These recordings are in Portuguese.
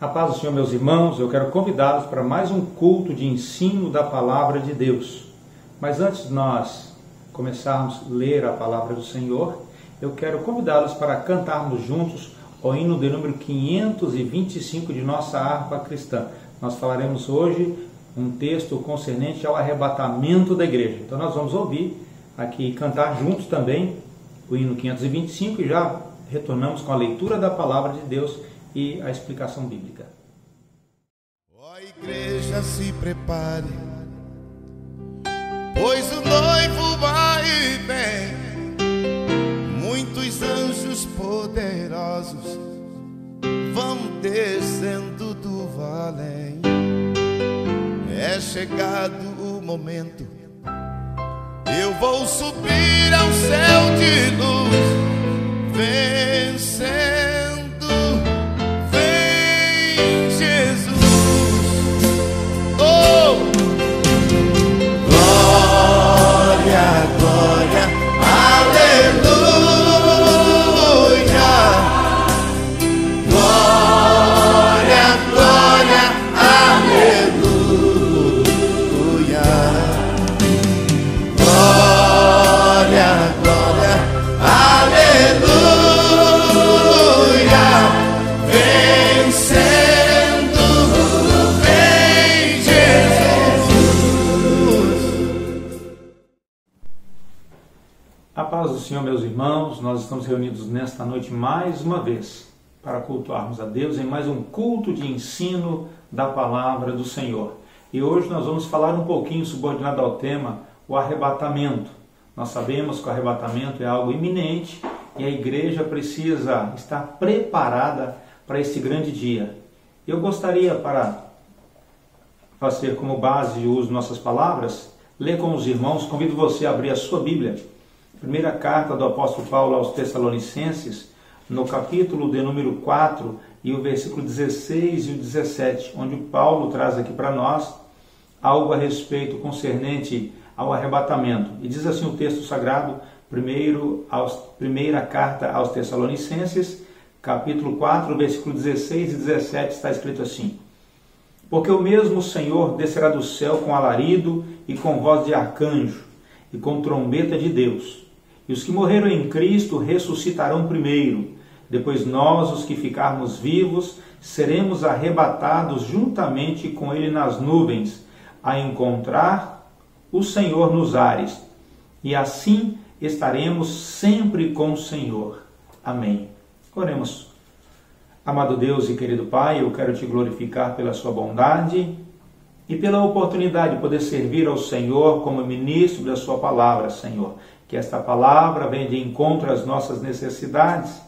A paz do Senhor, meus irmãos, eu quero convidá-los para mais um culto de ensino da Palavra de Deus. Mas antes de nós começarmos a ler a Palavra do Senhor, eu quero convidá-los para cantarmos juntos o hino de número 525 de nossa harpa cristã. Nós falaremos hoje um texto concernente ao arrebatamento da igreja. Então nós vamos ouvir aqui e cantar juntos também o hino 525 e já retornamos com a leitura da Palavra de Deus e a explicação bíblica. Ó igreja, se prepare, pois o noivo vai e vem. Muitos anjos poderosos vão descendo do vale. É chegado o momento, eu vou subir ao céu de luz, vencendo. A paz do Senhor, meus irmãos, nós estamos reunidos nesta noite mais uma vez para cultuarmos a Deus em mais um culto de ensino da Palavra do Senhor. E hoje nós vamos falar um pouquinho subordinado ao tema, o arrebatamento. Nós sabemos que o arrebatamento é algo iminente e a igreja precisa estar preparada para esse grande dia. Eu gostaria, para fazer como base de uso nossas palavras, ler com os irmãos, convido você a abrir a sua Bíblia. Primeira carta do apóstolo Paulo aos Tessalonicenses, no capítulo de número 4 e o versículo 16 e o 17, onde Paulo traz aqui para nós algo a respeito concernente ao arrebatamento. E diz assim o texto sagrado, primeira carta aos Tessalonicenses, capítulo 4, versículo 16 e 17, está escrito assim: Porque o mesmo Senhor descerá do céu com alarido e com voz de arcanjo e com trombeta de Deus. E os que morreram em Cristo ressuscitarão primeiro. Depois nós, os que ficarmos vivos, seremos arrebatados juntamente com Ele nas nuvens, a encontrar o Senhor nos ares. E assim estaremos sempre com o Senhor. Amém. Oremos. Amado Deus e querido Pai, eu quero te glorificar pela sua bondade e pela oportunidade de poder servir ao Senhor como ministro da sua palavra, Senhor. Que esta palavra venha de encontro às nossas necessidades.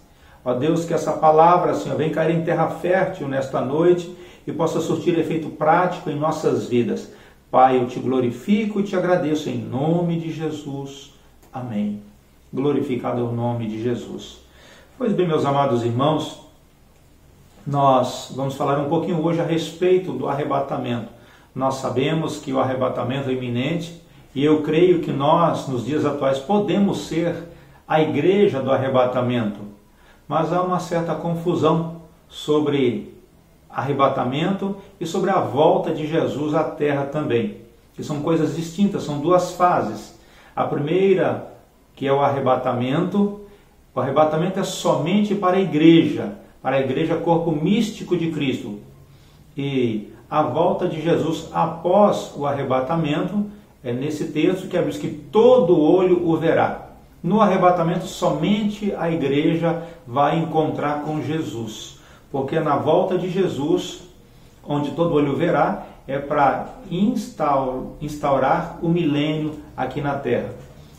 Ó Deus, que essa palavra, Senhor, venha cair em terra fértil nesta noite e possa surtir efeito prático em nossas vidas. Pai, eu te glorifico e te agradeço em nome de Jesus. Amém. Glorificado é o nome de Jesus. Pois bem, meus amados irmãos, nós vamos falar um pouquinho hoje a respeito do arrebatamento. Nós sabemos que o arrebatamento é iminente e eu creio que nós, nos dias atuais, podemos ser a igreja do arrebatamento. Mas há uma certa confusão sobre arrebatamento e sobre a volta de Jesus à terra também, que são coisas distintas, são duas fases. A primeira, que é o arrebatamento é somente para a igreja corpo místico de Cristo. E a volta de Jesus após o arrebatamento, é nesse texto que diz que todo olho o verá. No arrebatamento, somente a igreja vai encontrar com Jesus. Porque na volta de Jesus, onde todo olho o verá, é para instaurar o milênio aqui na terra.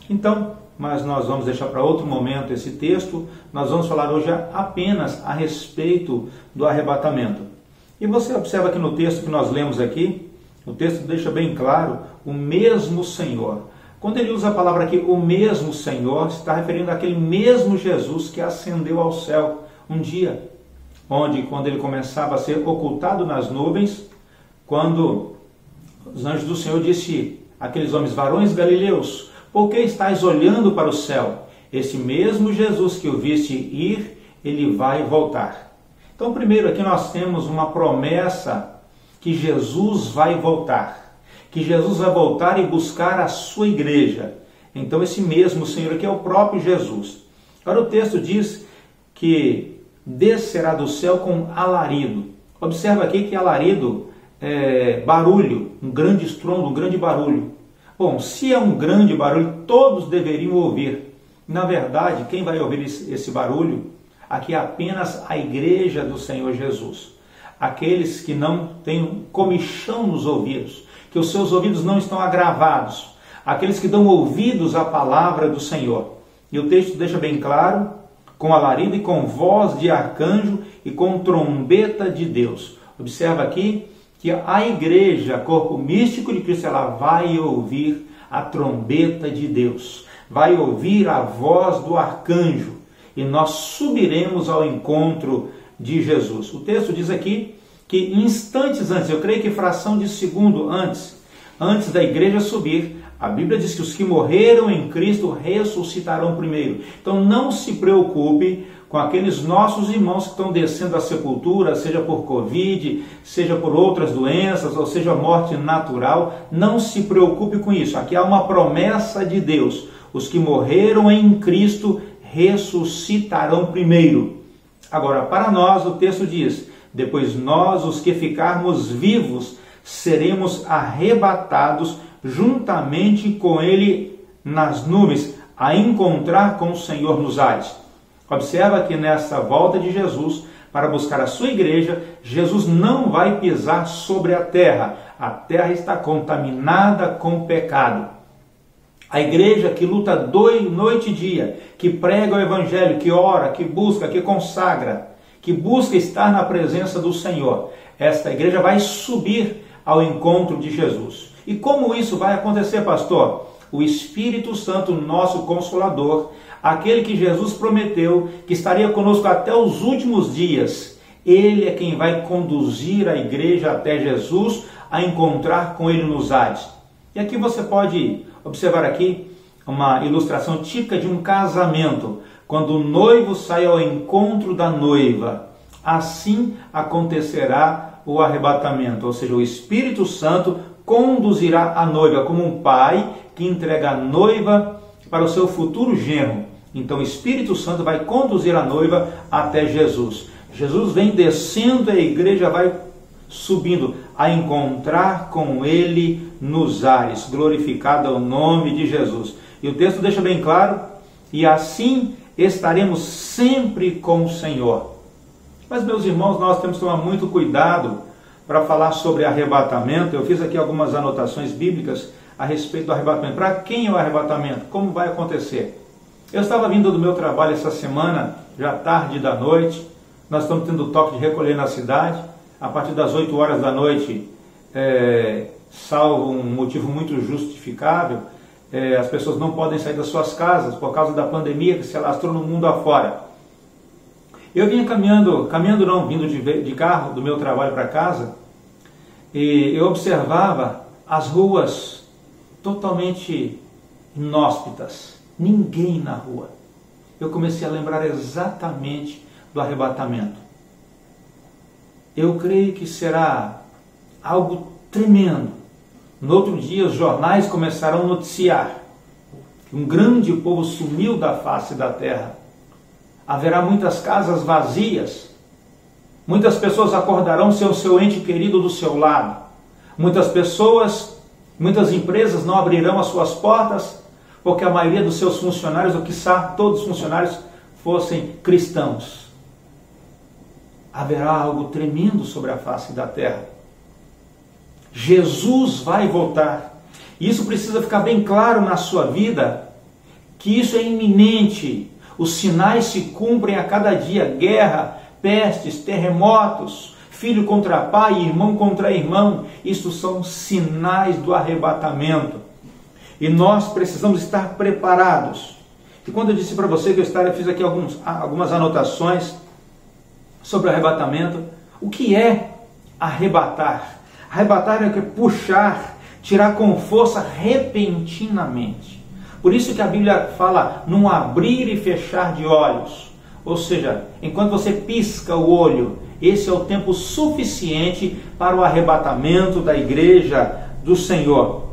Então, mas nós vamos deixar para outro momento esse texto. Nós vamos falar hoje apenas a respeito do arrebatamento. E você observa que no texto que nós lemos aqui, o texto deixa bem claro, o mesmo Senhor. Quando ele usa a palavra aqui, o mesmo Senhor, se está referindo àquele mesmo Jesus que ascendeu ao céu um dia, onde quando ele começava a ser ocultado nas nuvens, quando os anjos do Senhor disse àqueles homens, varões galileus, por que estáis olhando para o céu? Esse mesmo Jesus que o viste ir, ele vai voltar. Então, primeiro aqui nós temos uma promessa que Jesus vai voltar. Que Jesus vai voltar e buscar a sua igreja. Então, esse mesmo Senhor aqui é o próprio Jesus. Agora o texto diz que descerá do céu com alarido. Observa aqui que alarido é barulho, um grande estrondo, um grande barulho. Bom, se é um grande barulho, todos deveriam ouvir. Na verdade, quem vai ouvir esse barulho? Aqui é apenas a igreja do Senhor Jesus. Aqueles que não têm comichão nos ouvidos, que os seus ouvidos não estão agravados. Aqueles que dão ouvidos à palavra do Senhor. E o texto deixa bem claro, com alarido e com voz de arcanjo e com trombeta de Deus. Observa aqui que a igreja, corpo místico de Cristo, ela vai ouvir a trombeta de Deus. Vai ouvir a voz do arcanjo. E nós subiremos ao encontro de Jesus. O texto diz aqui que instantes antes, eu creio que fração de segundo antes da igreja subir, a Bíblia diz que os que morreram em Cristo ressuscitarão primeiro. Então não se preocupe com aqueles nossos irmãos que estão descendo à sepultura, seja por Covid, seja por outras doenças, ou seja morte natural. Não se preocupe com isso. Aqui há uma promessa de Deus. Os que morreram em Cristo ressuscitarão primeiro. Agora, para nós, o texto diz, depois nós, os que ficarmos vivos, seremos arrebatados juntamente com ele nas nuvens, a encontrar com o Senhor nos ares. Observa que nessa volta de Jesus, para buscar a sua igreja, Jesus não vai pisar sobre a terra. A terra está contaminada com pecado. A igreja que luta noite e dia, que prega o evangelho, que ora, que busca, que consagra, que busca estar na presença do Senhor, esta igreja vai subir ao encontro de Jesus. E como isso vai acontecer, pastor? O Espírito Santo, nosso Consolador, aquele que Jesus prometeu que estaria conosco até os últimos dias, ele é quem vai conduzir a igreja até Jesus, a encontrar com ele nos ares. E aqui você pode observar aqui uma ilustração típica de um casamento, quando o noivo sai ao encontro da noiva. Assim acontecerá o arrebatamento, ou seja, o Espírito Santo conduzirá a noiva como um pai que entrega a noiva para o seu futuro genro. Então o Espírito Santo vai conduzir a noiva até Jesus. Jesus vem descendo e a igreja vai subindo a encontrar com ele nos ares. Glorificado é o nome de Jesus. E o texto deixa bem claro, e assim estaremos sempre com o Senhor. Mas, meus irmãos, nós temos que tomar muito cuidado para falar sobre arrebatamento. Eu fiz aqui algumas anotações bíblicas a respeito do arrebatamento. Para quem é o arrebatamento? Como vai acontecer? Eu estava vindo do meu trabalho essa semana, já tarde da noite. Nós estamos tendo toque de recolher na cidade. A partir das 8 horas da noite, salvo um motivo muito justificável, as pessoas não podem sair das suas casas por causa da pandemia que se alastrou no mundo afora. Eu vinha vindo de carro do meu trabalho para casa, e eu observava as ruas totalmente inóspitas, ninguém na rua. Eu comecei a lembrar exatamente do arrebatamento. Eu creio que será algo tremendo. No outro dia, os jornais começaram a noticiar que um grande povo sumiu da face da terra. Haverá muitas casas vazias. Muitas pessoas acordarão sem o seu ente querido do seu lado. Muitas empresas não abrirão as suas portas, porque a maioria dos seus funcionários, ou quiçá todos os funcionários, fossem cristãos. Haverá algo tremendo sobre a face da terra. Jesus vai voltar. E isso precisa ficar bem claro na sua vida, que isso é iminente. Os sinais se cumprem a cada dia. Guerra, pestes, terremotos, filho contra pai, irmão contra irmão. Isso são sinais do arrebatamento. E nós precisamos estar preparados. E quando eu disse para você que eu fiz aqui algumas anotações sobre o arrebatamento, o que é arrebatar? Arrebatar é puxar, tirar com força repentinamente. Por isso que a Bíblia fala num abrir e fechar de olhos. Ou seja, enquanto você pisca o olho, esse é o tempo suficiente para o arrebatamento da igreja do Senhor.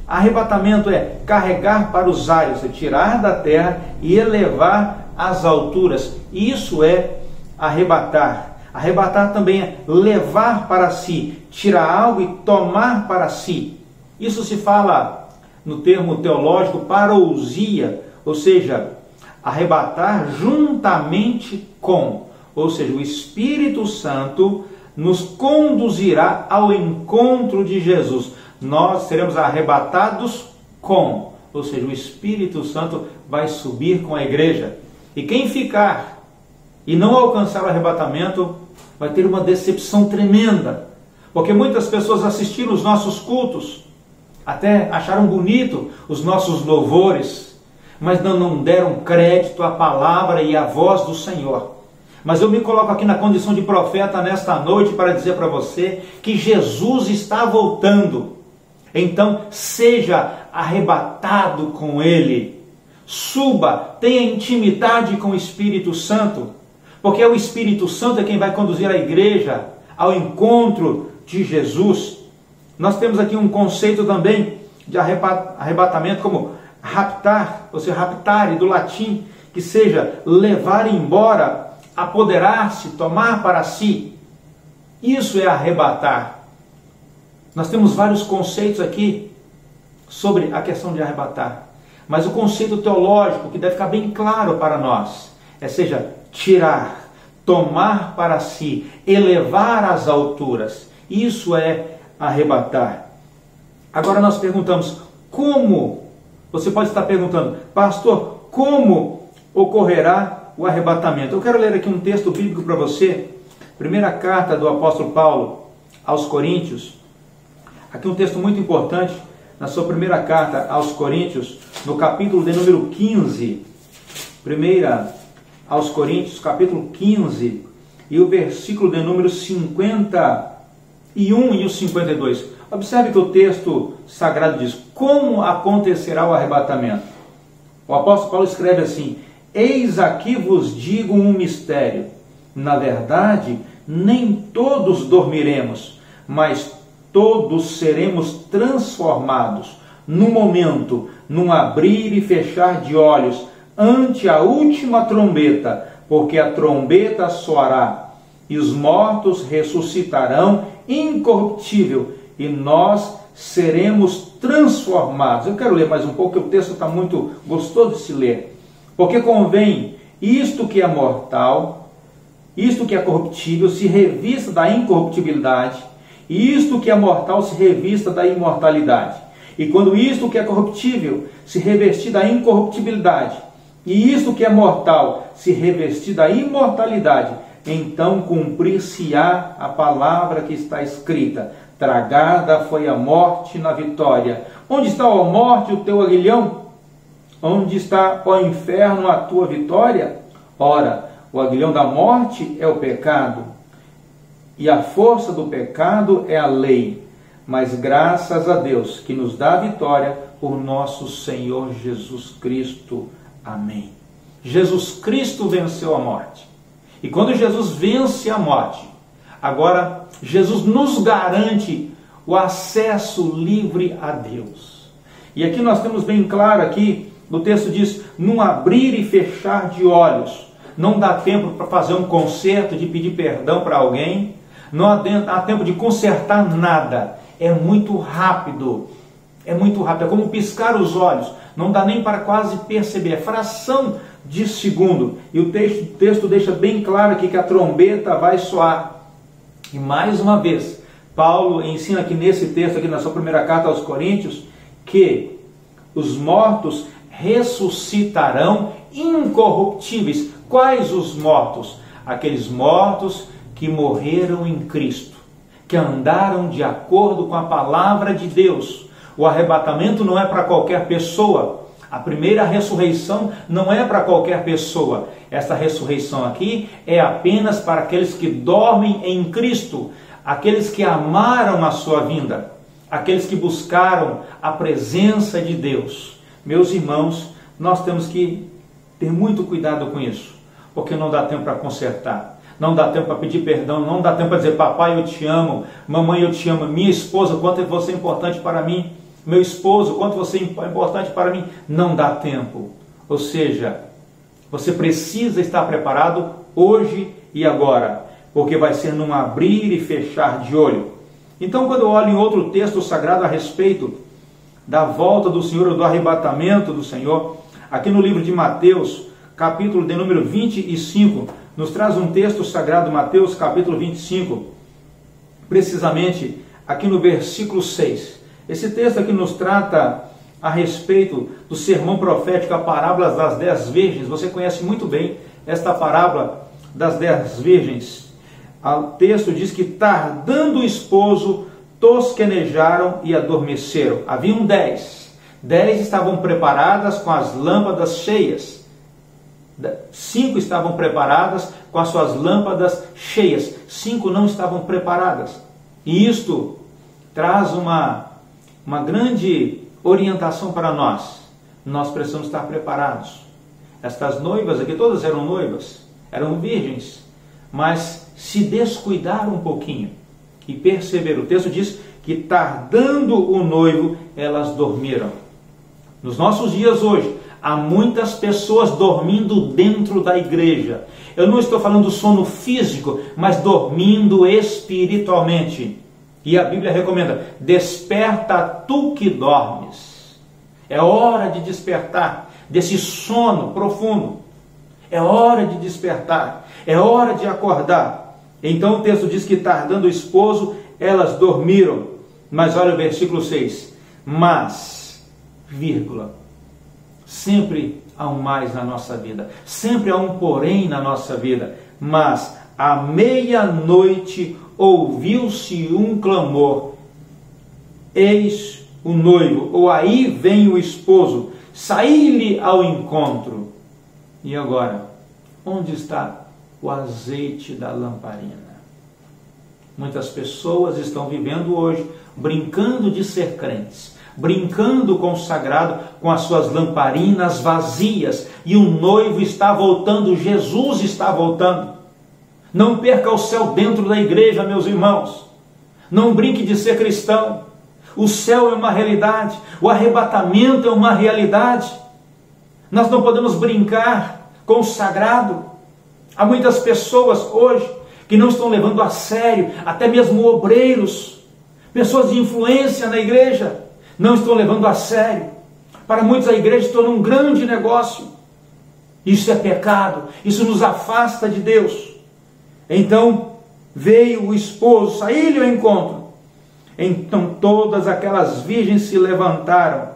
Arrebatamento é carregar para os ares, é tirar da terra e elevar às alturas. Isso é arrebatar. Arrebatar também é levar para si, tirar algo e tomar para si. Isso se fala no termo teológico parousia, ou seja, arrebatar juntamente com, ou seja, o Espírito Santo nos conduzirá ao encontro de Jesus. Nós seremos arrebatados com, ou seja, o Espírito Santo vai subir com a igreja. E quem ficar e não alcançar o arrebatamento vai ter uma decepção tremenda, porque muitas pessoas assistiram os nossos cultos, até acharam bonito os nossos louvores, mas não deram crédito à palavra e à voz do Senhor. Mas eu me coloco aqui na condição de profeta nesta noite para dizer para você que Jesus está voltando. Então seja arrebatado com Ele. Suba, tenha intimidade com o Espírito Santo, porque é o Espírito Santo é quem vai conduzir a igreja ao encontro de Jesus. Nós temos aqui um conceito também de arrebatamento como raptar, ou seja, raptare do latim, que seja levar embora, apoderar-se, tomar para si. Isso é arrebatar. Nós temos vários conceitos aqui sobre a questão de arrebatar, mas o conceito teológico que deve ficar bem claro para nós é, seja, tirar, tomar para si, elevar às alturas. Isso é arrebatar. Agora nós perguntamos, como? Você pode estar perguntando, pastor, como ocorrerá o arrebatamento? Eu quero ler aqui um texto bíblico para você, primeira carta do apóstolo Paulo aos Coríntios. Aqui um texto muito importante, na sua primeira carta aos Coríntios, no capítulo de número 15, primeira aos Coríntios, capítulo 15, e o versículo de número 51 e o 52. Observe que o texto sagrado diz, como acontecerá o arrebatamento? O apóstolo Paulo escreve assim, eis aqui vos digo um mistério, na verdade, nem todos dormiremos, mas todos seremos transformados, num momento, num abrir e fechar de olhos, ante a última trombeta, porque a trombeta soará, e os mortos ressuscitarão incorruptível, e nós seremos transformados. Eu quero ler mais um pouco, porque o texto está muito gostoso de se ler. Porque convém isto que é mortal, isto que é corruptível, se revista da incorruptibilidade, e isto que é mortal se revista da imortalidade. E quando isto que é corruptível se revestir da incorruptibilidade, e isto que é mortal se revestir da imortalidade, então cumprir-se-á a palavra que está escrita, tragada foi a morte na vitória. Onde está, ó morte, o teu aguilhão? Onde está, ó inferno, a tua vitória? Ora, o aguilhão da morte é o pecado, e a força do pecado é a lei. Mas graças a Deus que nos dá a vitória por nosso Senhor Jesus Cristo. Amém. Jesus Cristo venceu a morte. E quando Jesus vence a morte, agora Jesus nos garante o acesso livre a Deus. E aqui nós temos bem claro aqui, o texto diz, num abrir e fechar de olhos. Não dá tempo para fazer um conserto, de pedir perdão para alguém. Não há tempo de consertar nada. É muito rápido. É muito rápido. É como piscar os olhos. Não dá nem para quase perceber. É fração de segundo. E o texto deixa bem claro aqui que a trombeta vai soar. E mais uma vez, Paulo ensina aqui nesse texto, aqui na sua primeira carta aos Coríntios, que os mortos ressuscitarão incorruptíveis. Quais os mortos? Aqueles mortos que morreram em Cristo, que andaram de acordo com a palavra de Deus. O arrebatamento não é para qualquer pessoa. A primeira ressurreição não é para qualquer pessoa. Essa ressurreição aqui é apenas para aqueles que dormem em Cristo, aqueles que amaram a sua vinda, aqueles que buscaram a presença de Deus. Meus irmãos, nós temos que ter muito cuidado com isso, porque não dá tempo para consertar. Não dá tempo para pedir perdão, não dá tempo para dizer, papai, eu te amo, mamãe, eu te amo, minha esposa, quanto você é importante para mim, meu esposo, quanto você é importante para mim. Não dá tempo. Ou seja, você precisa estar preparado hoje e agora, porque vai ser num abrir e fechar de olho. Então, quando eu olho em outro texto sagrado a respeito da volta do Senhor, do arrebatamento do Senhor, aqui no livro de Mateus, capítulo de número 25, nos traz um texto sagrado, Mateus capítulo 25, precisamente aqui no versículo 6. Esse texto aqui nos trata a respeito do sermão profético, a parábola das 10 virgens. Você conhece muito bem esta parábola das 10 virgens. O texto diz que, tardando o esposo, tosquenejaram e adormeceram. Haviam 10. 10 estavam preparadas com as lâmpadas cheias. 5 estavam preparadas com as suas lâmpadas cheias. 5 não estavam preparadas. E isto traz uma grande orientação para nós. Nós precisamos estar preparados. Estas noivas aqui, todas eram noivas, eram virgens, mas se descuidaram um pouquinho e perceberam. O texto diz que, tardando o noivo, elas dormiram. Nos nossos dias hoje, há muitas pessoas dormindo dentro da igreja. Eu não estou falando do sono físico, mas dormindo espiritualmente. E a Bíblia recomenda, desperta tu que dormes. É hora de despertar desse sono profundo. É hora de despertar, é hora de acordar. Então o texto diz que, tardando o esposo, elas dormiram. Mas olha o versículo 6. Mas, vírgula, sempre há um mais na nossa vida. Sempre há um porém na nossa vida. Mas, à meia-noite, ouviu-se um clamor. Eis o noivo, ou aí vem o esposo, saí-lhe ao encontro. E agora, onde está o azeite da lamparina? Muitas pessoas estão vivendo hoje, brincando de ser crentes, brincando com o sagrado, com as suas lamparinas vazias, e o noivo está voltando, Jesus está voltando. Não perca o céu dentro da igreja, meus irmãos. Não brinque de ser cristão. O céu é uma realidade, o arrebatamento é uma realidade. Nós não podemos brincar com o sagrado. Há muitas pessoas hoje que não estão levando a sério, até mesmo obreiros, pessoas de influência na igreja, não estão levando a sério. Para muitos a igreja se torna um grande negócio. Isso é pecado, isso nos afasta de Deus. Então veio o esposo, saiu-lhe ao encontro. Então todas aquelas virgens se levantaram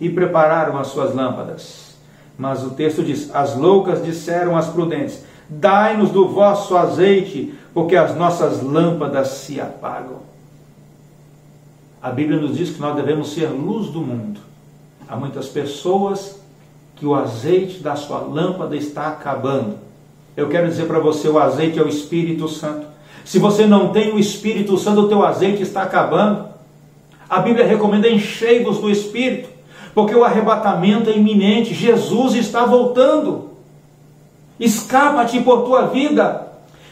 e prepararam as suas lâmpadas. Mas o texto diz, as loucas disseram às prudentes, dai-nos do vosso azeite, porque as nossas lâmpadas se apagam. A Bíblia nos diz que nós devemos ser luz do mundo. Há muitas pessoas que o azeite da sua lâmpada está acabando. Eu quero dizer para você, o azeite é o Espírito Santo. Se você não tem o Espírito Santo, o teu azeite está acabando. A Bíblia recomenda, enchei-vos do Espírito, porque o arrebatamento é iminente. Jesus está voltando. Escapa-te por tua vida.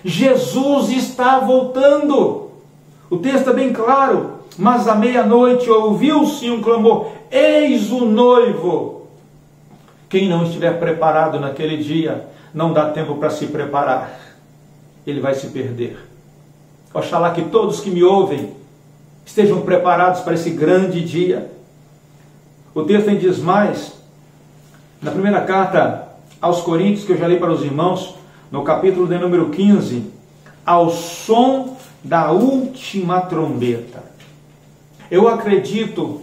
Jesus está voltando. O texto é bem claro. Mas à meia-noite ouviu-se um clamor, eis o noivo. Quem não estiver preparado naquele dia, não dá tempo para se preparar. Ele vai se perder. Oxalá que todos que me ouvem estejam preparados para esse grande dia. O texto ainda diz mais, na primeira carta aos Coríntios, que eu já li para os irmãos, no capítulo de número 15, ao som da última trombeta. Eu acredito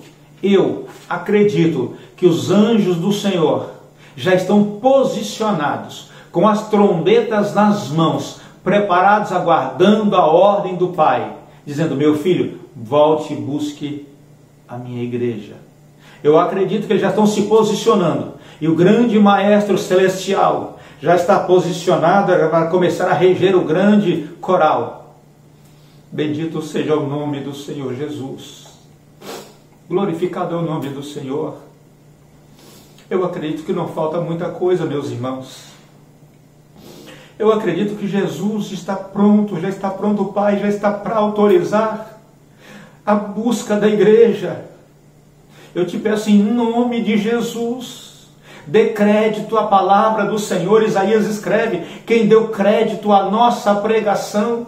que os anjos do Senhor já estão posicionados, com as trombetas nas mãos, preparados, aguardando a ordem do Pai, dizendo, meu filho, volte e busque a minha igreja. Eu acredito que eles já estão se posicionando, e o grande Maestro Celestial já está posicionado para começar a reger o grande coral. Bendito seja o nome do Senhor Jesus. Glorificado é o nome do Senhor. Eu acredito que não falta muita coisa, meus irmãos. Eu acredito que Jesus está pronto, já está pronto, o Pai já está para autorizar a busca da igreja. Eu te peço em nome de Jesus, dê crédito à palavra do Senhor. Isaías escreve: quem deu crédito à nossa pregação?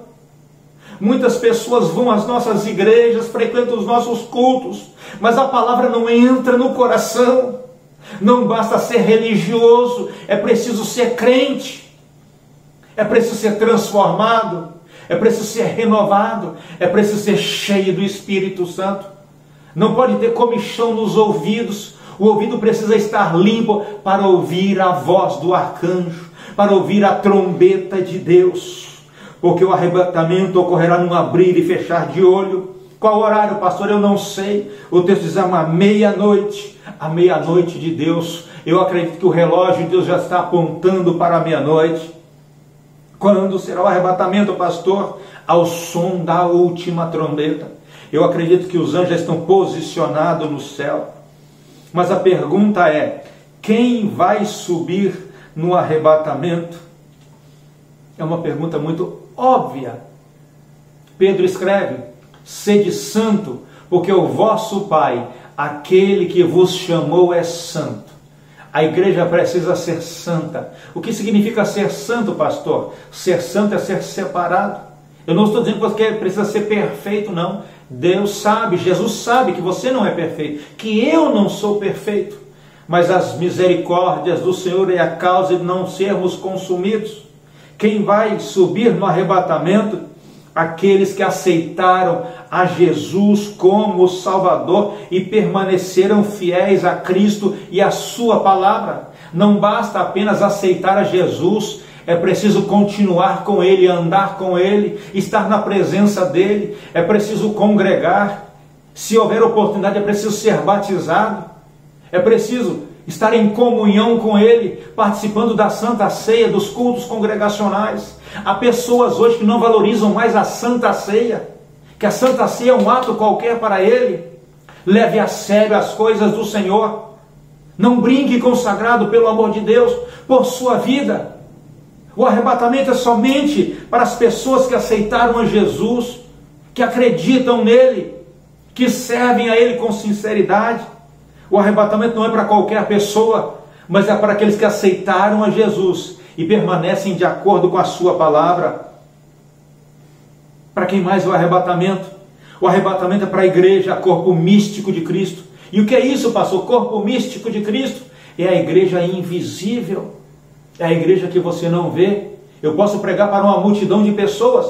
Muitas pessoas vão às nossas igrejas, frequentam os nossos cultos, mas a palavra não entra no coração. Não basta ser religioso, é preciso ser crente. É preciso ser transformado, é preciso ser renovado, é preciso ser cheio do Espírito Santo. Não pode ter comichão nos ouvidos. O ouvido precisa estar limpo para ouvir a voz do arcanjo, para ouvir a trombeta de Deus. Porque o arrebatamento ocorrerá num abrir e fechar de olho. Qual horário, pastor? Eu não sei. O texto diz uma meia-noite. A meia-noite de Deus. Eu acredito que o relógio de Deus já está apontando para a meia-noite. Quando será o arrebatamento, pastor? Ao som da última trombeta. Eu acredito que os anjos já estão posicionados no céu. Mas a pergunta é: quem vai subir no arrebatamento? É uma pergunta muito óbvia. Pedro escreve: sede santo, porque o vosso Pai, aquele que vos chamou, é santo. A igreja precisa ser santa. O que significa ser santo, pastor? Ser santo é ser separado. Eu não estou dizendo que você precisa ser perfeito, não. Deus sabe, Jesus sabe que você não é perfeito, que eu não sou perfeito. Mas as misericórdias do Senhor é a causa de não sermos consumidos. Quem vai subir no arrebatamento? Aqueles que aceitaram a Jesus como Salvador e permaneceram fiéis a Cristo e a sua palavra. Não basta apenas aceitar a Jesus, é preciso continuar com Ele, andar com Ele, estar na presença dEle, é preciso congregar. Se houver oportunidade, é preciso ser batizado, é preciso estar em comunhão com Ele, participando da Santa Ceia, dos cultos congregacionais. Há pessoas hoje que não valorizam mais a Santa Ceia, que a Santa Ceia é um ato qualquer para ele. Leve a sério as coisas do Senhor. Não brinque com o sagrado, pelo amor de Deus, por sua vida. O arrebatamento é somente para as pessoas que aceitaram a Jesus, que acreditam nele, que servem a Ele com sinceridade. O arrebatamento não é para qualquer pessoa, mas é para aqueles que aceitaram a Jesus e permanecem de acordo com a sua palavra. Para quem mais é o arrebatamento? O arrebatamento é para a igreja, corpo místico de Cristo. E o que é isso, pastor? Corpo místico de Cristo? É a igreja invisível. É a igreja que você não vê. Eu posso pregar para uma multidão de pessoas,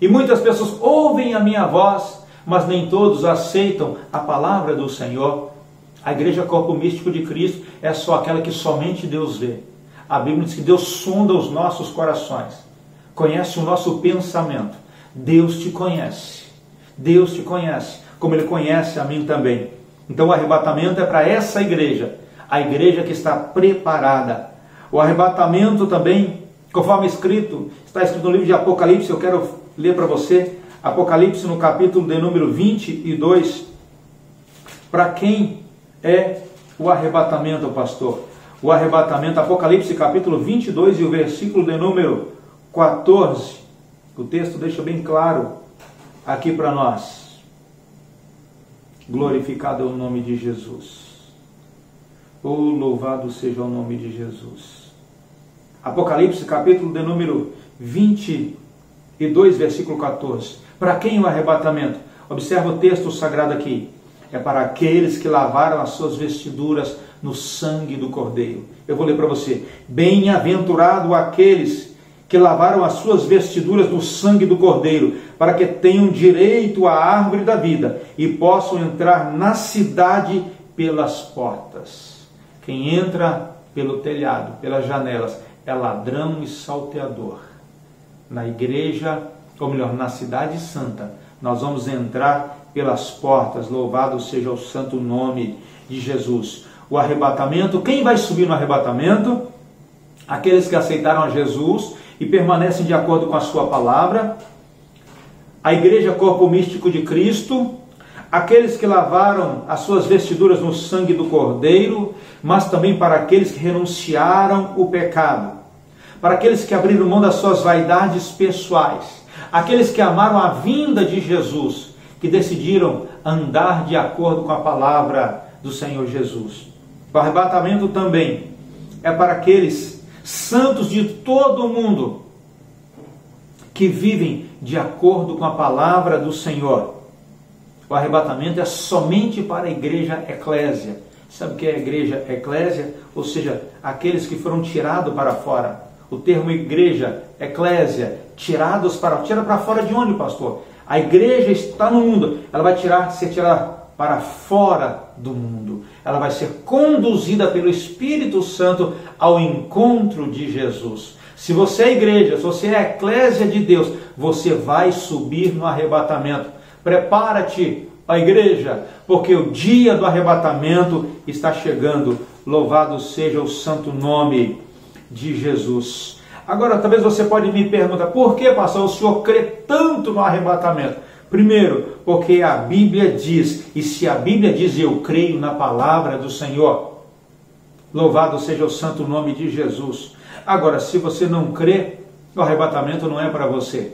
e muitas pessoas ouvem a minha voz, mas nem todos aceitam a palavra do Senhor. A igreja corpo místico de Cristo é só aquela que somente Deus vê. A Bíblia diz que Deus sonda os nossos corações, conhece o nosso pensamento. Deus te conhece. Deus te conhece, como Ele conhece a mim também. Então o arrebatamento é para essa igreja, a igreja que está preparada. O arrebatamento também, conforme está escrito no livro de Apocalipse, eu quero ler para você, Apocalipse no capítulo de número 22, para quem é o arrebatamento, pastor? O arrebatamento, Apocalipse capítulo 22 e o versículo de número 14, o texto deixa bem claro aqui para nós. Glorificado é o nome de Jesus. Oh, louvado seja o nome de Jesus. Apocalipse capítulo de número 22, versículo 14. Para quem o arrebatamento? Observa o texto sagrado aqui. É para aqueles que lavaram as suas vestiduras no sangue do Cordeiro. Eu vou ler para você. Bem-aventurado aqueles que lavaram as suas vestiduras no sangue do Cordeiro, para que tenham direito à árvore da vida e possam entrar na cidade pelas portas. Quem entra pelo telhado, pelas janelas, é ladrão e salteador. Na igreja, ou melhor, na cidade santa, nós vamos entrar pelas portas. Louvado seja o santo nome de Jesus. O arrebatamento, quem vai subir no arrebatamento? Aqueles que aceitaram a Jesus e permanecem de acordo com a sua palavra. A igreja corpo místico de Cristo. Aqueles que lavaram as suas vestiduras no sangue do Cordeiro, mas também para aqueles que renunciaram o pecado. para aqueles que abriram mão das suas vaidades pessoais, aqueles que amaram a vinda de Jesus, que decidiram andar de acordo com a palavra do Senhor Jesus. O arrebatamento também é para aqueles santos de todo o mundo que vivem de acordo com a palavra do Senhor. O arrebatamento é somente para a igreja eclésia. Sabe o que é a igreja eclésia? Ou seja, aqueles que foram tirados para fora. O termo igreja, eclésia, tirados para... Tira para fora de onde, pastor? A igreja está no mundo. Ela vai ser tirada para fora do mundo. Ela vai ser conduzida pelo Espírito Santo ao encontro de Jesus. Se você é igreja, se você é a eclésia de Deus, você vai subir no arrebatamento. Prepara-te, ó igreja, porque o dia do arrebatamento está chegando. Louvado seja o santo nome de Jesus. Agora, talvez você pode me perguntar, por que, pastor, o senhor crê tanto no arrebatamento? Primeiro, porque a Bíblia diz, e se a Bíblia diz, eu creio na palavra do Senhor. Louvado seja o santo nome de Jesus. Agora, se você não crê, o arrebatamento não é para você.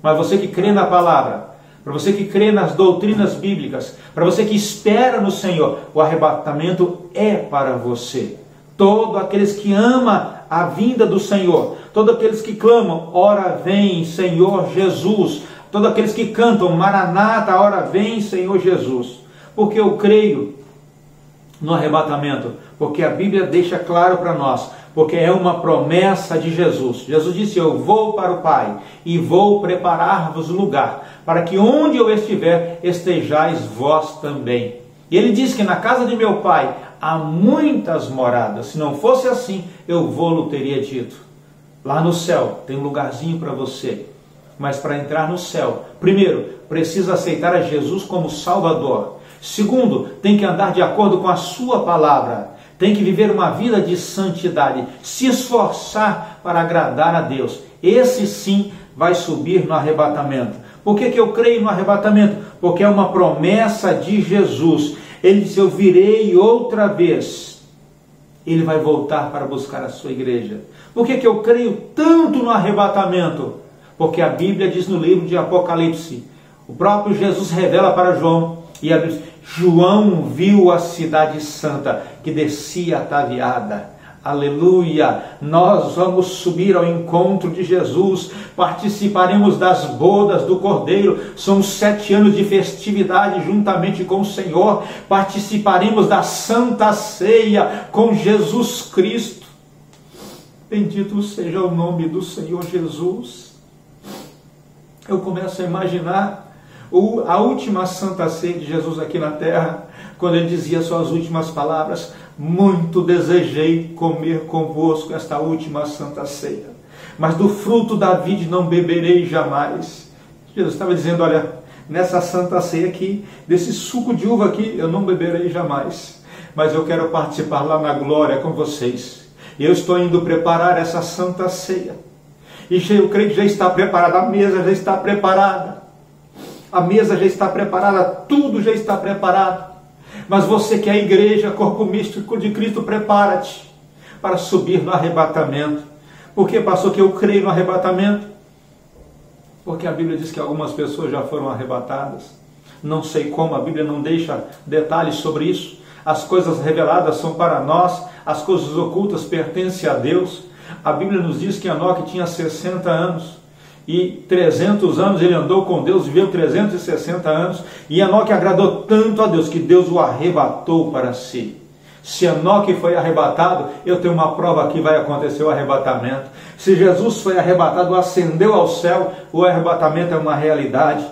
Mas você que crê na palavra, para você que crê nas doutrinas bíblicas, para você que espera no Senhor, o arrebatamento é para você. Todos aqueles que amam a vinda do Senhor, todos aqueles que clamam, ora vem Senhor Jesus, todos aqueles que cantam, Maranata, ora vem Senhor Jesus. Porque eu creio no arrebatamento, porque a Bíblia deixa claro para nós, porque é uma promessa de Jesus. Jesus disse, eu vou para o Pai e vou preparar-vos lugar, para que onde eu estiver, estejais vós também. E ele diz que na casa de meu Pai há muitas moradas. Se não fosse assim, eu vou-lo teria dito. Lá no céu tem um lugarzinho para você. Mas para entrar no céu, primeiro, precisa aceitar a Jesus como Salvador. Segundo, tem que andar de acordo com a sua palavra. Tem que viver uma vida de santidade, se esforçar para agradar a Deus. Esse sim vai subir no arrebatamento. Por que eu creio no arrebatamento? Porque é uma promessa de Jesus. Ele disse, eu virei outra vez. Ele vai voltar para buscar a sua igreja. Por que eu creio tanto no arrebatamento? Porque a Bíblia diz no livro de Apocalipse, o próprio Jesus revela para João, e a Bíblia diz, João viu a cidade santa que descia ataviada. Aleluia! Nós vamos subir ao encontro de Jesus, participaremos das bodas do Cordeiro, são 7 anos de festividade juntamente com o Senhor, participaremos da Santa Ceia com Jesus Cristo. Bendito seja o nome do Senhor Jesus. Eu começo a imaginar a última Santa Ceia de Jesus aqui na terra, quando ele dizia suas últimas palavras, muito desejei comer convosco esta última Santa Ceia, mas do fruto da vide não beberei jamais. Jesus estava dizendo, olha, nessa Santa Ceia aqui, desse suco de uva aqui, eu não beberei jamais, mas eu quero participar lá na glória com vocês. Eu estou indo preparar essa Santa Ceia, e eu creio que já está preparada, a mesa já está preparada. A mesa já está preparada, tudo já está preparado. Mas você que é a igreja, corpo místico de Cristo, prepara-te para subir no arrebatamento. Por que, pastor, que eu creio no arrebatamento? Porque a Bíblia diz que algumas pessoas já foram arrebatadas. Não sei como, a Bíblia não deixa detalhes sobre isso. As coisas reveladas são para nós, as coisas ocultas pertencem a Deus. A Bíblia nos diz que Enoque tinha 60 anos. E 300 anos ele andou com Deus, viveu 360 anos, e Enoque agradou tanto a Deus, que Deus o arrebatou para si. Se Enoque foi arrebatado, eu tenho uma prova que vai acontecer o arrebatamento. Se Jesus foi arrebatado, ascendeu ao céu, o arrebatamento é uma realidade.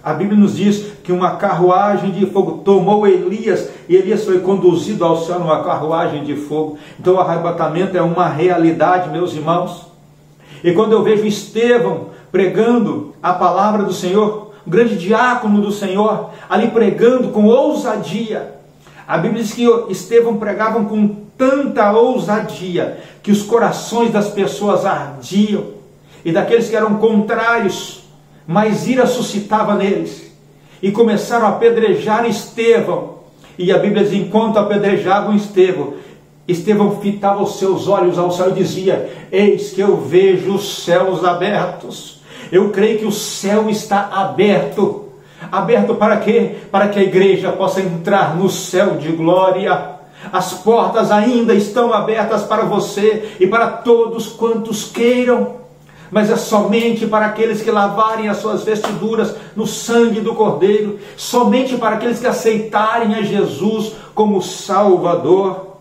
A Bíblia nos diz que uma carruagem de fogo tomou Elias, e Elias foi conduzido ao céu numa carruagem de fogo. Então o arrebatamento é uma realidade, meus irmãos. E quando eu vejo Estevão pregando a palavra do Senhor, o grande diácono do Senhor, ali pregando com ousadia, a Bíblia diz que Estevão pregava com tanta ousadia, que os corações das pessoas ardiam, e daqueles que eram contrários, mais ira suscitava neles, e começaram a apedrejar Estevão. E a Bíblia diz, enquanto apedrejavam Estevão, Estevão fitava os seus olhos ao céu e dizia: eis que eu vejo os céus abertos. Eu creio que o céu está aberto. Aberto para quê? Para que a igreja possa entrar no céu de glória. As portas ainda estão abertas para você e para todos quantos queiram, mas é somente para aqueles que lavarem as suas vestiduras no sangue do Cordeiro, somente para aqueles que aceitarem a Jesus como Salvador.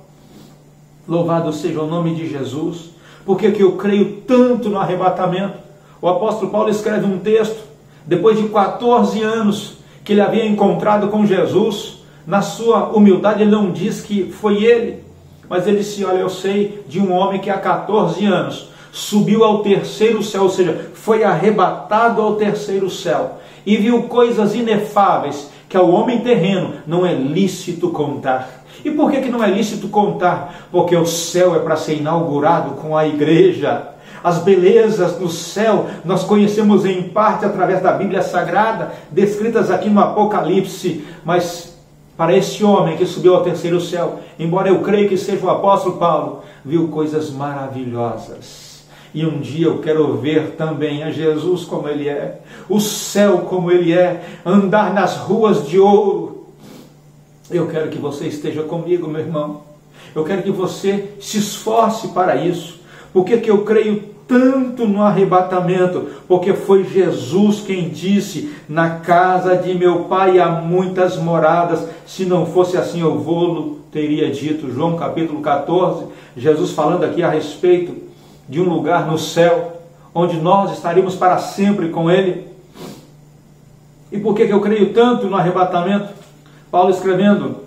Louvado seja o nome de Jesus. Porque que eu creio tanto no arrebatamento? O apóstolo Paulo escreve um texto, depois de 14 anos que ele havia encontrado com Jesus. Na sua humildade ele não diz que foi ele, mas ele disse: olha, eu sei de um homem que há 14 anos subiu ao terceiro céu, ou seja, foi arrebatado ao terceiro céu, e viu coisas inefáveis que ao homem terreno não é lícito contar. E por que não é lícito contar? Porque o céu é para ser inaugurado com a igreja. As belezas do céu nós conhecemos em parte através da Bíblia Sagrada, descritas aqui no Apocalipse, mas para esse homem que subiu ao terceiro céu, embora eu creia que seja o apóstolo Paulo, viu coisas maravilhosas. E um dia eu quero ver também a Jesus como ele é, o céu como ele é, andar nas ruas de ouro. Eu quero que você esteja comigo, meu irmão. Eu quero que você se esforce para isso. Por que eu creio tanto no arrebatamento? Porque foi Jesus quem disse: na casa de meu pai há muitas moradas, se não fosse assim eu vou-lo teria dito. João capítulo 14, Jesus falando aqui a respeito de um lugar no céu, onde nós estaríamos para sempre com ele. E por que eu creio tanto no arrebatamento? Paulo escrevendo,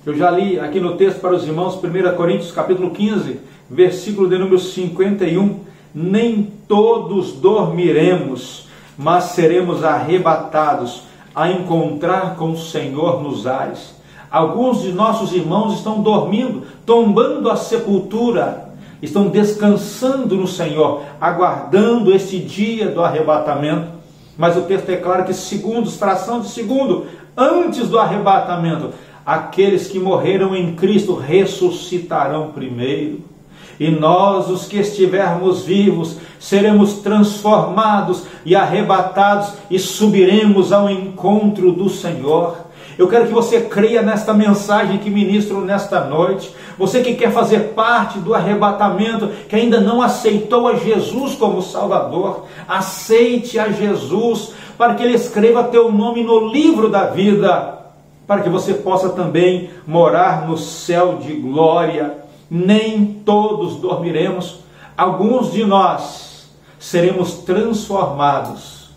eu já li aqui no texto para os irmãos, 1 Coríntios capítulo 15, versículo de número 51, nem todos dormiremos, mas seremos arrebatados a encontrar com o Senhor nos ares. Alguns de nossos irmãos estão dormindo, tombando a sepultura, estão descansando no Senhor, aguardando esse dia do arrebatamento. Mas o texto é claro que segundos, fração de segundo, antes do arrebatamento, aqueles que morreram em Cristo ressuscitarão primeiro. E nós, os que estivermos vivos, seremos transformados e arrebatados e subiremos ao encontro do Senhor. Eu quero que você creia nesta mensagem que ministro nesta noite. Você que quer fazer parte do arrebatamento, que ainda não aceitou a Jesus como Salvador, aceite a Jesus, para que Ele escreva teu nome no livro da vida, para que você possa também morar no céu de glória. Nem todos dormiremos, alguns de nós seremos transformados.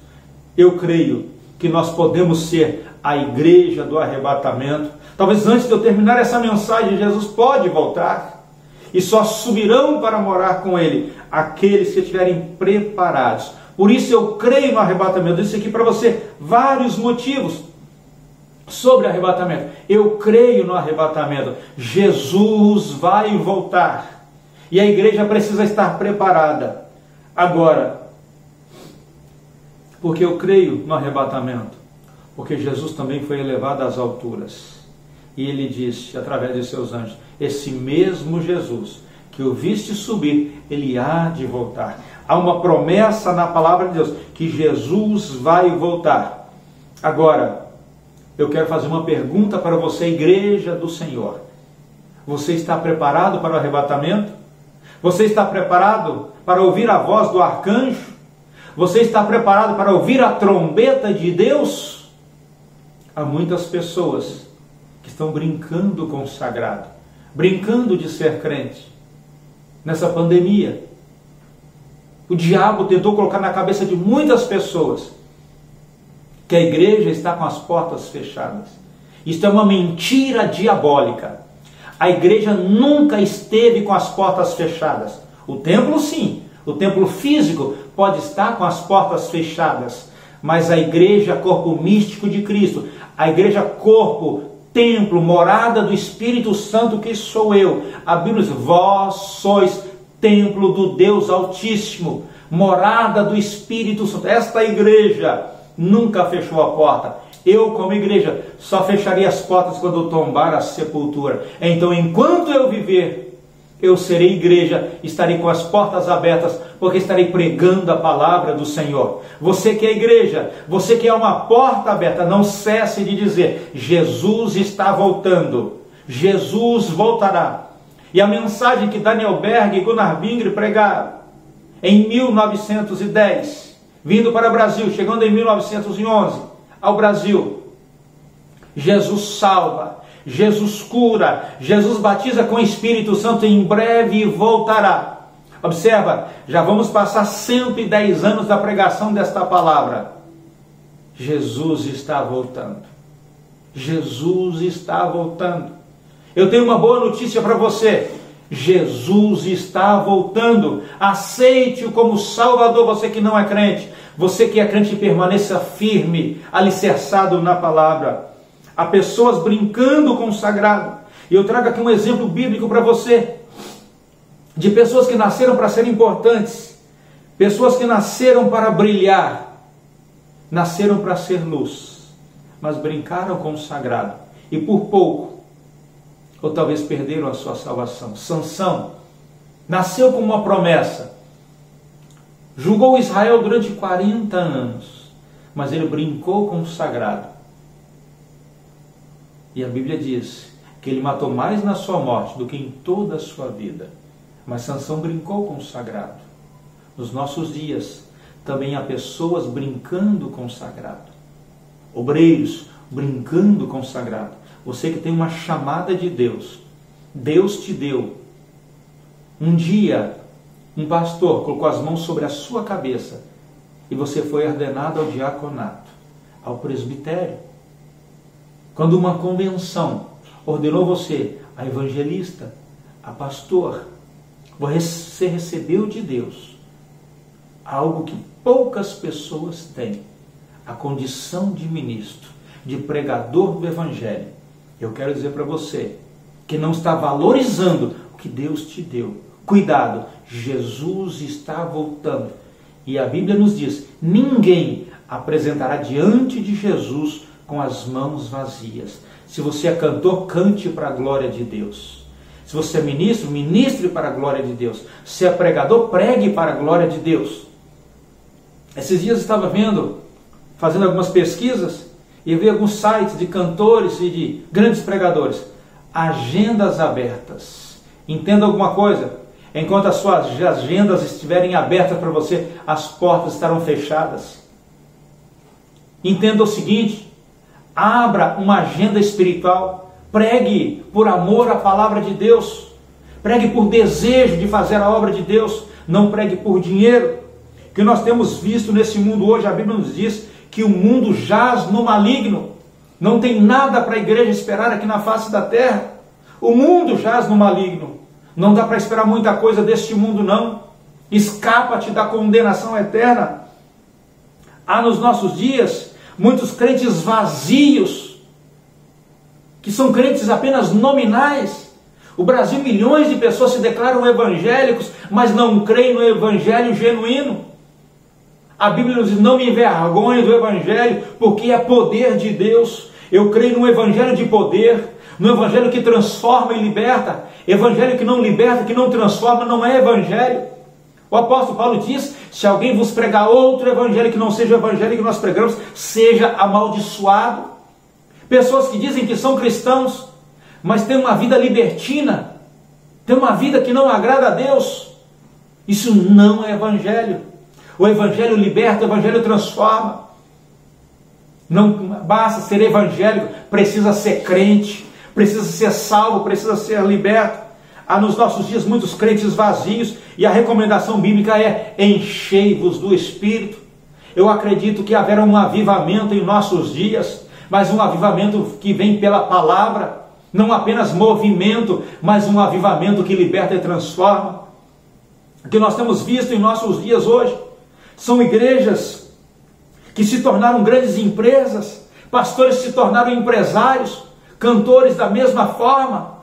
Eu creio que nós podemos ser a igreja do arrebatamento. Talvez antes de eu terminar essa mensagem, Jesus pode voltar, e só subirão para morar com Ele aqueles que estiverem preparados. Por isso eu creio no arrebatamento. Eu disse aqui para você vários motivos sobre arrebatamento. Eu creio no arrebatamento. Jesus vai voltar e a igreja precisa estar preparada. Agora, porque eu creio no arrebatamento? Porque Jesus também foi elevado às alturas e Ele disse através de seus anjos: esse mesmo Jesus que o viste subir, Ele há de voltar. Há uma promessa na palavra de Deus que Jesus vai voltar. Agora, eu quero fazer uma pergunta para você, igreja do Senhor. Você está preparado para o arrebatamento? Você está preparado para ouvir a voz do arcanjo? Você está preparado para ouvir a trombeta de Deus? Há muitas pessoas que estão brincando com o sagrado, brincando de ser crente. Nessa pandemia, o diabo tentou colocar na cabeça de muitas pessoas que a igreja está com as portas fechadas. Isto é uma mentira diabólica. A igreja nunca esteve com as portas fechadas. O templo sim, o templo físico pode estar com as portas fechadas, mas a igreja, corpo místico de Cristo, a igreja, corpo, templo, morada do Espírito Santo, que sou eu. A Bíblia diz: vós sois templo do Deus Altíssimo, morada do Espírito Santo. Esta igreja nunca fechou a porta. Eu, como igreja, só fecharei as portas quando tombar a sepultura. Então, enquanto eu viver, eu serei igreja, estarei com as portas abertas, porque estarei pregando a palavra do Senhor. Você que é igreja, você que é uma porta aberta, não cesse de dizer: Jesus está voltando, Jesus voltará. E a mensagem que Daniel Berg e Gunnar Bingre pregaram em 1910, vindo para o Brasil, chegando em 1911 ao Brasil: Jesus salva, Jesus cura, Jesus batiza com o Espírito Santo, em breve voltará. Observa, já vamos passar 110 anos da pregação desta palavra. Jesus está voltando. Jesus está voltando. Eu tenho uma boa notícia para você. Jesus está voltando. Aceite-o como Salvador, você que não é crente. Você que é crente, permaneça firme, alicerçado na palavra. Há pessoas brincando com o sagrado. E eu trago aqui um exemplo bíblico para você, de pessoas que nasceram para ser importantes, pessoas que nasceram para brilhar, nasceram para ser luz, mas brincaram com o sagrado, e por pouco, ou talvez perderam a sua salvação. Sansão nasceu com uma promessa, julgou Israel durante 40 anos, mas ele brincou com o sagrado. E a Bíblia diz que ele matou mais na sua morte do que em toda a sua vida. Mas Sansão brincou com o sagrado. Nos nossos dias, também há pessoas brincando com o sagrado. Obreiros brincando com o sagrado. Você que tem uma chamada de Deus, Deus te deu. Um dia, um pastor colocou as mãos sobre a sua cabeça e você foi ordenado ao diaconato, ao presbitério. Quando uma convenção ordenou você a evangelista, a pastor, você recebeu de Deus algo que poucas pessoas têm: a condição de ministro, de pregador do evangelho. Eu quero dizer para você que não está valorizando o que Deus te deu. Cuidado, Jesus está voltando. E a Bíblia nos diz: ninguém apresentará diante de Jesus com as mãos vazias. Se você é cantor, cante para a glória de Deus. Se você é ministro, ministre para a glória de Deus. Se é pregador, pregue para a glória de Deus. Esses dias eu estava fazendo algumas pesquisas, e eu vi alguns sites de cantores e de grandes pregadores. Agendas abertas. Entenda alguma coisa? Enquanto as suas agendas estiverem abertas para você, as portas estarão fechadas. Entenda o seguinte: abra uma agenda espiritual, pregue por amor à palavra de Deus, pregue por desejo de fazer a obra de Deus, não pregue por dinheiro. O que nós temos visto nesse mundo hoje, a Bíblia nos diz que o mundo jaz no maligno, não tem nada para a igreja esperar aqui na face da terra. O mundo jaz no maligno, não dá para esperar muita coisa deste mundo não. Escapa-te da condenação eterna. Há nos nossos dias muitos crentes vazios, que são crentes apenas nominais. O Brasil, milhões de pessoas se declaram evangélicos, mas não creem no evangelho genuíno. A Bíblia nos diz: não me envergonhe do evangelho, porque é poder de Deus. Eu creio no evangelho de poder, no evangelho que transforma e liberta. Evangelho que não liberta, que não transforma, não é evangelho. O apóstolo Paulo diz: se alguém vos pregar outro evangelho que não seja o evangelho que nós pregamos, seja amaldiçoado. Pessoas que dizem que são cristãos, mas têm uma vida libertina, têm uma vida que não agrada a Deus. Isso não é evangelho. O evangelho liberta, o evangelho transforma. Não basta ser evangélico, precisa ser crente, precisa ser salvo, precisa ser liberto. Há nos nossos dias muitos crentes vazios, e a recomendação bíblica é: enchei-vos do Espírito. Eu acredito que haverá um avivamento em nossos dias, mas um avivamento que vem pela palavra, não apenas movimento, mas um avivamento que liberta e transforma. O que nós temos visto em nossos dias hoje são igrejas que se tornaram grandes empresas, pastores se tornaram empresários, cantores da mesma forma,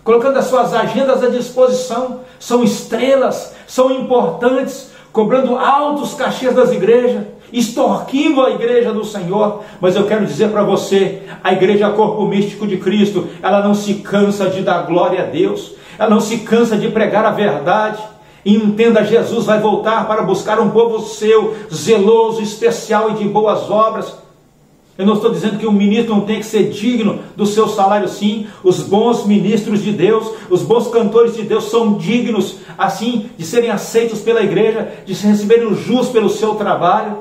colocando as suas agendas à disposição. São estrelas, são importantes, cobrando altos cachês das igrejas, extorquindo a igreja do Senhor. Mas eu quero dizer para você, a igreja corpo místico de Cristo, ela não se cansa de dar glória a Deus, ela não se cansa de pregar a verdade. E entenda, Jesus vai voltar para buscar um povo seu, zeloso, especial e de boas obras. Eu não estou dizendo que um ministro não tem que ser digno do seu salário, sim. Os bons ministros de Deus, os bons cantores de Deus são dignos, assim, de serem aceitos pela igreja, de receberem o justo pelo seu trabalho.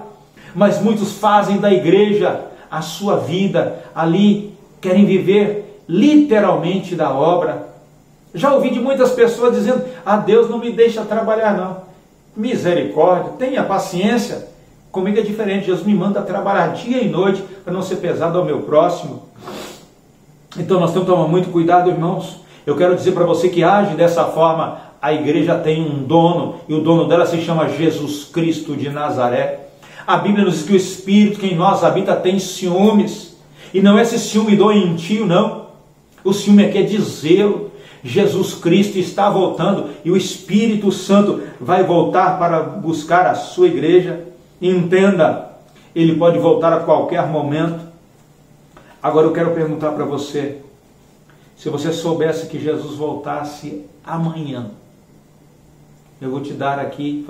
Mas muitos fazem da igreja a sua vida, ali querem viver literalmente da obra. Já ouvi de muitas pessoas dizendo: Deus não me deixa trabalhar não. Misericórdia, tenha paciência. Comigo é diferente, Jesus me manda trabalhar dia e noite para não ser pesado ao meu próximo. Então nós temos que tomar muito cuidado, irmãos. Eu quero dizer para você que age dessa forma, a igreja tem um dono, e o dono dela se chama Jesus Cristo de Nazaré. A Bíblia nos diz que o Espírito que em nós habita tem ciúmes, e não é esse ciúme doentio, não. O ciúme aqui é de zelo. Jesus Cristo está voltando, e o Espírito Santo vai voltar para buscar a sua igreja. Entenda, ele pode voltar a qualquer momento. Agora eu quero perguntar para você, se você soubesse que Jesus voltasse amanhã, eu vou te dar aqui,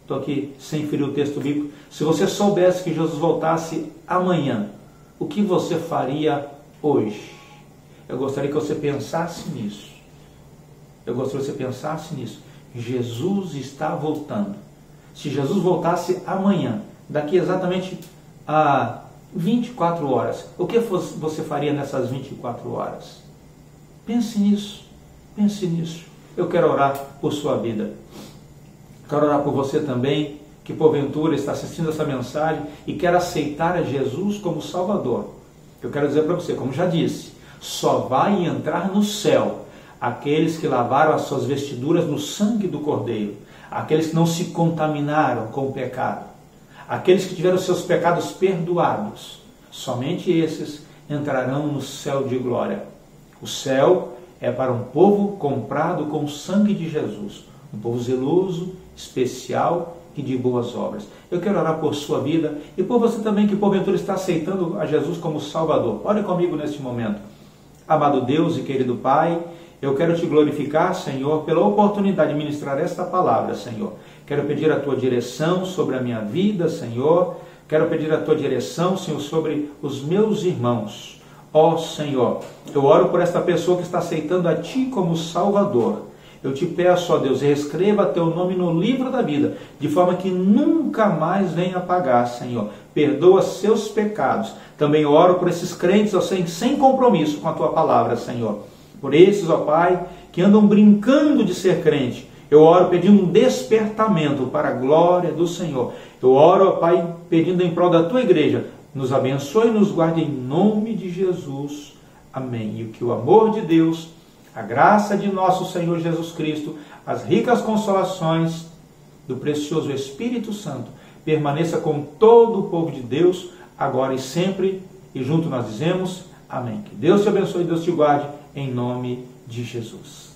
estou aqui sem ferir o texto bíblico, se você soubesse que Jesus voltasse amanhã, o que você faria hoje? Eu gostaria que você pensasse nisso. Jesus está voltando. Se Jesus voltasse amanhã, daqui exatamente a 24 horas, o que você faria nessas 24 horas? Pense nisso. Eu quero orar por sua vida. Quero orar por você também, que porventura está assistindo essa mensagem e quer aceitar a Jesus como Salvador. Eu quero dizer para você, como já disse, só vai entrar no céu aqueles que lavaram as suas vestiduras no sangue do Cordeiro, aqueles que não se contaminaram com o pecado, aqueles que tiveram seus pecados perdoados. Somente esses entrarão no céu de glória. O céu é para um povo comprado com o sangue de Jesus, um povo zeloso, especial e de boas obras. Eu quero orar por sua vida e por você também que porventura está aceitando a Jesus como Salvador. Ore comigo neste momento. Amado Deus e querido Pai, eu quero te glorificar, Senhor, pela oportunidade de ministrar esta palavra, Senhor. Quero pedir a tua direção sobre a minha vida, Senhor. Quero pedir a tua direção, Senhor, sobre os meus irmãos. Ó Senhor, eu oro por esta pessoa que está aceitando a Ti como Salvador. Eu te peço, ó Deus, reescreva teu nome no livro da vida, de forma que nunca mais venha apagar, Senhor. Perdoa seus pecados. Também oro por esses crentes, ó Senhor, sem compromisso com a tua palavra, Senhor. Por esses, ó Pai, que andam brincando de ser crente, eu oro pedindo um despertamento para a glória do Senhor. Eu oro, ó Pai, pedindo em prol da tua igreja, nos abençoe e nos guarde em nome de Jesus. Amém. E que o amor de Deus, a graça de nosso Senhor Jesus Cristo, as ricas consolações do precioso Espírito Santo, permaneça com todo o povo de Deus, agora e sempre. E junto nós dizemos, amém. Que Deus te abençoe e Deus te guarde, em nome de Jesus.